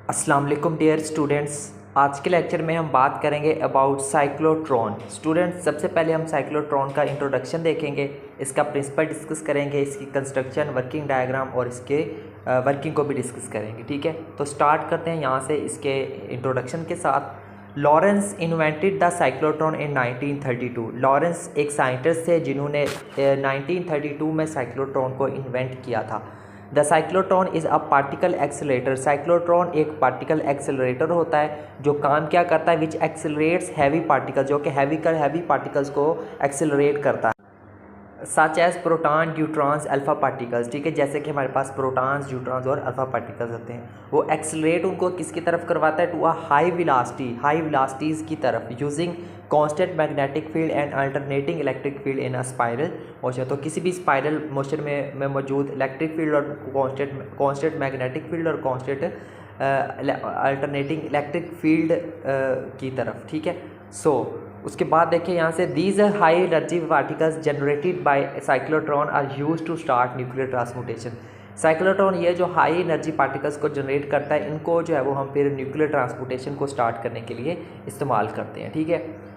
अस्सलाम वालेकुम dear students. आज के लेक्चर में हम बात करेंगे अबाउट साइक्लोट्रॉन। स्टूडेंट्स, सबसे पहले हम साइक्लोट्रॉन का इंट्रोडक्शन देखेंगे, इसका प्रिंसिपल डिस्कस करेंगे, इसकी कंस्ट्रक्शन, वर्किंग डायग्राम और इसके वर्किंग को भी डिस्कस करेंगे। ठीक है, तो स्टार्ट करते हैं यहाँ से इसके इंट्रोडक्शन के साथ। Lawrence invented the cyclotron in 1932। Lawrence एक साइंटिस्ट थे जिन्होंने 1932 में साइक्लोट्रॉन को इन्वेंट किया था। The cyclotron is a particle accelerator. Cyclotron एक पार्टिकल एक्सेलरेटर होता है जो काम क्या करता है, विच एक्सेलरेट्स हैवी पार्टिकल्स, जो कि हैवी पार्टिकल्स को एक्सेलरेट करता है, such as proton, neutrons, alpha particles. ठीक है, जैसे कि हमारे पास प्रोटॉन्स, न्यूट्रॉन्स और अल्फा पार्टिकल्स होते हैं। वो एक्सेलरेट उनको किसकी तरफ करवाता है, टू अ हाई वेलोसिटीज़ की तरफ, using constant magnetic field and alternating electric field in a spiral motion. तो किसी भी स्पाइरल मोशन में मौजूद इलेक्ट्रिक फील्ड और कांस्टेंट मैग्नेटिक फील्ड और कांस्टेंट अल्टरनेटिंग इलेक्ट्रिक फील्ड की तरफ। ठीक है, उसके बाद देखिए यहाँ से, these high energy particles generated by cyclotron are use to start nuclear transmutation. Cyclotron ये जो हाई एनर्जी पार्टिकल्स को जनरेट करता है, इनको जो है वो हम फिर न्यूक्लियर ट्रांसमुटेशन को स्टार्ट करने के लिए इस्तेमाल करते हैं। ठीक है,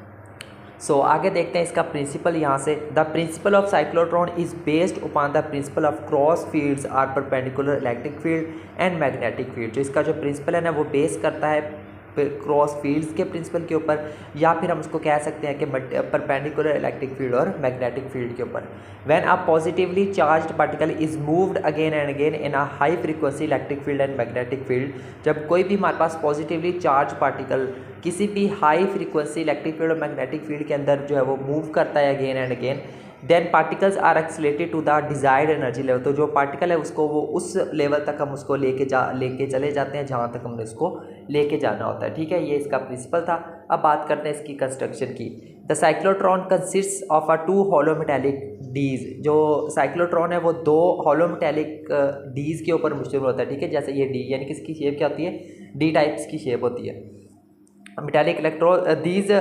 आगे देखते हैं इसका प्रिंसिपल यहाँ से। The principle of cyclotron is based upon the principle of cross fields are perpendicular electric field and magnetic field. जो इसका जो प्रिंसिपल है ना, वो बेस करता है क्रॉस फील्ड्स के प्रिंसिपल के ऊपर, या फिर हम उसको कह सकते हैं कि परपेंडिकुलर इलेक्ट्रिक फील्ड और मैग्नेटिक फील्ड के ऊपर। When a positively charged particle is moved again and again in a high frequency electric field and magnetic field, जब कोई भी हमारे पास पॉजिटिवली चार्ज पार्टिकल किसी भी हाई फ्रीक्वेंसी इलेक्ट्रिक फील्ड और मैग्नेटिक फील्ड के अंदर जो है वो मूव करता है again and again, then particles are accelerated to the desired energy level. तो जो पार्टिकल है उसको वो उस लेवल तक हम उसको लेके चले जाते हैं जहाँ तक हमने उसको लेके जाना होता है। ठीक है, ये इसका प्रिंसिपल था। अब बात करते हैं इसकी कंस्ट्रक्शन की। The cyclotron consists of a two hollow metallic dees. जो साइक्लोट्रॉन है वो दो हॉलो मेटेलिक डीज के ऊपर मुश्तमिल होता है। ठीक है, जैसे ये डी, यानी कि इसकी शेप क्या होती है, डी टाइप्स की शेप होती है। Metallic electrode, these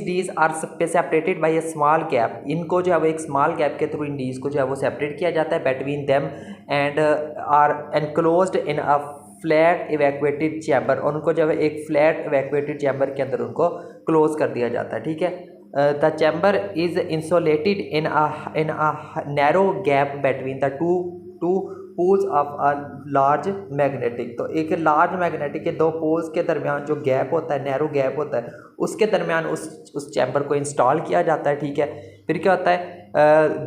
dees are separated by a small gap. इनको जो है वो एक स्मॉल गैप के थ्रू इन डीज को जो है वो सेपरेट किया जाता है between them and are enclosed in a flat evacuated chamber. और उनको जो है एक फ्लैट इवैक्यूएटेड चैम्बर के अंदर उनको क्लोज कर दिया जाता है। ठीक है, the chamber is insulated in a narrow gap between the two poles of a large magnetic. तो एक लार्ज मैग्नेटिक के दो पोल्स के दरमियान जो गैप होता है, नैरो गैप होता है, उसके दरमियान उस चैम्बर को इंस्टॉल किया जाता है। ठीक है, फिर क्या होता है,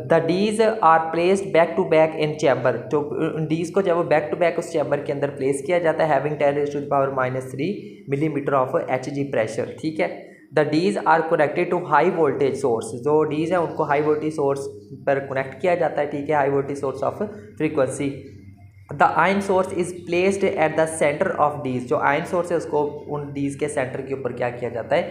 the dees are placed back to back in chamber. जो डीज को जब वो बैक टू बैक उस चैम्बर के अंदर प्लेस किया जाता है, having 10⁻³ millimetre of Hg pressure. ठीक है, the dees are connected to high voltage source. जो डीज है उनको हाई वोल्टेज सोर्स पर कनेक्ट किया जाता है। ठीक है, high voltage source of frequency. The ion source is placed at the centre of डीज। जो आयन सोर्स है उसको उन डीज के सेंटर के ऊपर क्या किया जाता है,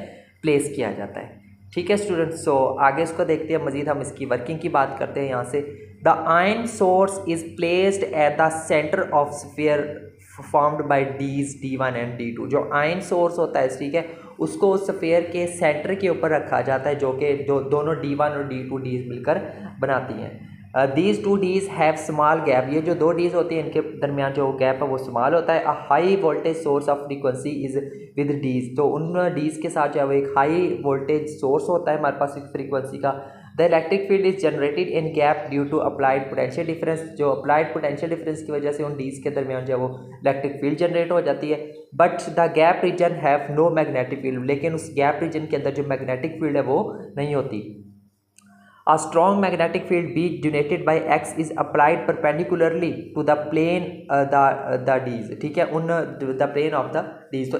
प्लेस किया जाता है। ठीक है स्टूडेंट्स, आगे इसको देखते हैं मजीद। हम इसकी वर्किंग की बात करते हैं यहाँ से। The ion source is placed at the centre of sphere formed by dees D1 and D2। जो आयन सोर्स होता है, ठीक है, उसको उस स्फीयर के सेंटर के ऊपर रखा जाता है, जो दोनों D1 और D2 डीज मिलकर बनाती हैं। These two dees have small gap. ये जो दो डीज होती हैं इनके दरमियान जो गैप है वो स्मॉल होता है। A high voltage source of frequency is with dees. तो उन डीज के साथ जो है वो एक हाई वोल्टेज सोर्स होता है हमारे पास एक फ्रीक्वेंसी का। The electric field is generated in gap due to applied potential difference. जो अप्लाइड पोटेंशियल डिफरेंस की वजह से उन डीज के दरमियान जो है वो इलेक्ट्रिक फील्ड जनरेट हो जाती है। But the gap region have no magnetic field. लेकिन उस गैप रीजन के अंदर जो मैग्नेटिक फील्ड है वो नहीं होती। A strong magnetic field B generated by X is applied perpendicularly to the plane the D's। ठीक है, उन the plane of the D's। तो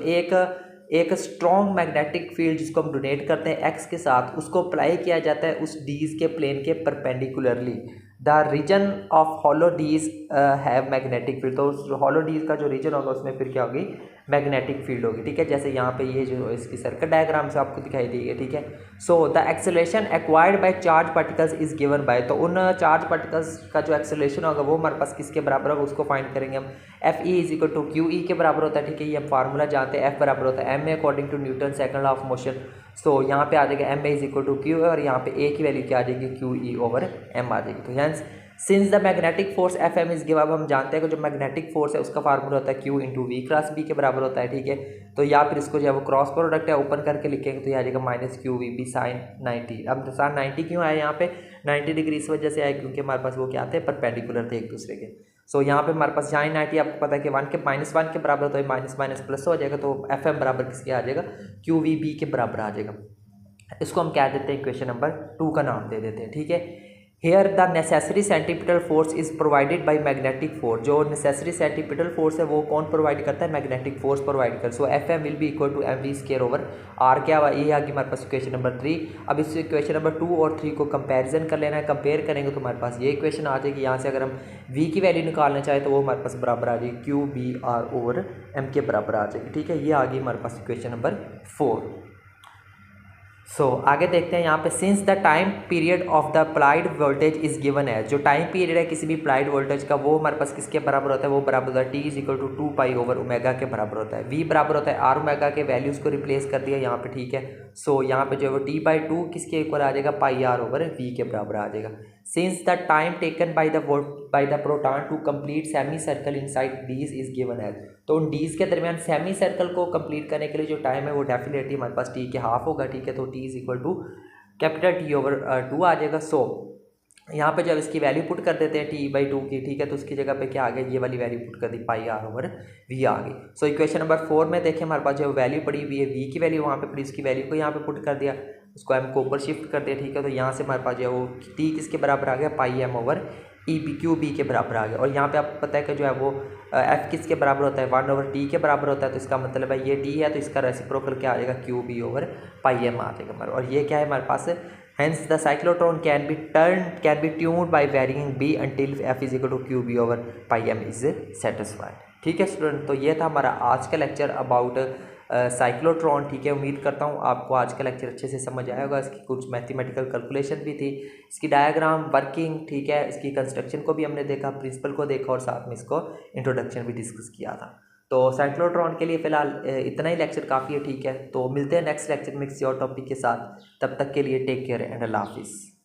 एक स्ट्रॉन्ग मैग्नेटिक फील्ड जिसको हम डोनेट करते हैं X के साथ, उसको अप्लाई किया जाता है उस डीज के प्लेन के perpendicularly. The region of hollow dees have magnetic field. तो उस हॉलो डीज का जो रीजन होगा उसमें फिर क्या होगी, मैग्नेटिक फील्ड होगी। ठीक है, जैसे यहाँ पे ये जो इसकी सर्किट डायग्राम से आपको दिखाई दी है। ठीक है, the acceleration acquired by charge particles is given by. तो उन चार्ज पार्टिकल्स का जो एक्सेलरेशन होगा वो हमारे पास किसके बराबर होगा, उसको फाइंड करेंगे हम। Fe is equal to QE के बराबर होता है। ठीक है, ये हम फार्मूला जानते हैं, F बराबर होता है ma according to Newton second law of motion. यहाँ पे आ जाएगा ma is equal to Q और यहाँ पे A की वैल्यू क्या आ जाएगी, QE ओवर M आ जाएगी। तो hence since the magnetic force F M is give, अब हम जानते हैं कि जो मैग्नेटिक फोर्स है उसका फार्मूला होता है Q into V cross B के बराबर होता है, ठीक है। तो या फिर इसको जो है वो क्रॉस प्रोडक्ट है ओपन करके लिखेंगे तो यह आ जाएगा minus Q V B sine 90। अब साइन 90 क्यों आया यहाँ पे, 90 डिग्री इस वजह से आया क्योंकि हमारे पास वो क्या थे, परपेंडिकुलर थे एक दूसरे के। सो यहाँ पे हमारे पास साइन 90 आपको पता है कि 1 के -1 के बराबर, तो माइनस माइनस प्लस हो जाएगा, तो एफ एम बराबर किसके आ जाएगा, क्यू वी बी के बराबर आ जाएगा। इसको हम क्या देते हैं, इक्वेशन नंबर 2 का नाम दे देते हैं, ठीक है। Here the necessary centripetal force is provided by magnetic force, जो नेसेसरी सेंटीपिटल फोर्स है वो कौन प्रोवाइड करता है, मैग्नेटिक फोर्स प्रोवाइड कर। So F M will be equal to M V square over R, क्या हुआ, ये आ गई हमारे पास इक्वेशन नंबर 3। अब इस इक्वेशन नंबर 2 और 3 को कंपैरिजन कर लेना है, कंपेयर करेंगे तो हमारे पास ये इक्वेशन आ जाएगी। यहाँ से अगर हम वी की वैल्यू निकालना चाहें तो वो हमारे पास बराबर आ जाएगी Q B R over M के बराबर आ जाएगी, ठीक है। ये आ गई हमारे पास इक्वेशन नंबर 4। आगे देखते हैं यहाँ पे, since the time period of the applied voltage is given है, जो टाइम पीरियड है किसी भी अप्लाइड वोल्टेज का वो हमारे पास किसके बराबर होता है, वो बराबर होता है T is equal to 2 pi over omega के बराबर होता है। वी बराबर होता है आर ओमेगा के, वैल्यूज़ को रिप्लेस कर दिया यहाँ पे, ठीक है। यहाँ पे जो है वो टी बाई 2 किसके इक्वल आ जाएगा, पाई आर ओवर वी के बराबर आ जाएगा। Since the time taken by the proton to complete semi circle inside dees is given as, तो उन डीज के दरमियान सेमी सर्कल को कंप्लीट करने के लिए जो टाइम है वो डेफिनेटली हमारे पास टी के हाफ होगा, ठीक है। तो T is equal to capital T over 2 आ जाएगा। यहाँ पे जब इसकी वैल्यू पुट कर देते हैं टी बाई 2 की, ठीक है, तो उसकी जगह पे क्या आ गया, ये वाली वैल्यू पुट कर दी, पाई आर ओवर वी आ गई। इक्वेशन नंबर 4 में देखिए हमारे पास जो वैल्यू पड़ी हुई है, वी की वैल्यू वहाँ पे पड़ी, उसकी वैल्यू को यहाँ पे पुट कर दिया, उसको एम को ऊपर शिफ्ट कर दिया, ठीक है। तो यहाँ से हमारे पास जो है वो टी किसके बराबर आ गया, pi M over E B Q B के बराबर आ गया। और यहाँ पे आपको पता है कि जो है वो एफ किसके बराबर होता है, 1 ओवर टी के बराबर होता है। तो इसका मतलब है ये टी है तो इसका रेसिप्रोकल क्या आ जाएगा, Q B over pi M आ जाएगा हमारा। और ये क्या है हमारे पास, hence the cyclotron can be tuned by varying B until F is equal to Q B over pi M is satisfied, ठीक है स्टूडेंट। तो ये था हमारा आज का लेक्चर अबाउट साइक्लोट्रॉन, ठीक है। उम्मीद करता हूँ आपको आज का लेक्चर अच्छे से समझ आया होगा। इसकी कुछ मैथमेटिकल कैलकुलेशन भी थी, इसकी डायग्राम वर्किंग, ठीक है, इसकी कंस्ट्रक्शन को भी हमने देखा, प्रिंसिपल को देखा और साथ में इसको इंट्रोडक्शन भी डिस्कस किया था। तो साइक्लोट्रॉन के लिए फ़िलहाल इतना ही लेक्चर काफ़ी है, ठीक है। तो मिलते हैं नेक्स्ट लेक्चर में किसी और टॉपिक के साथ, तब तक के लिए टेक केयर एंड अल्लाह हाफिज़।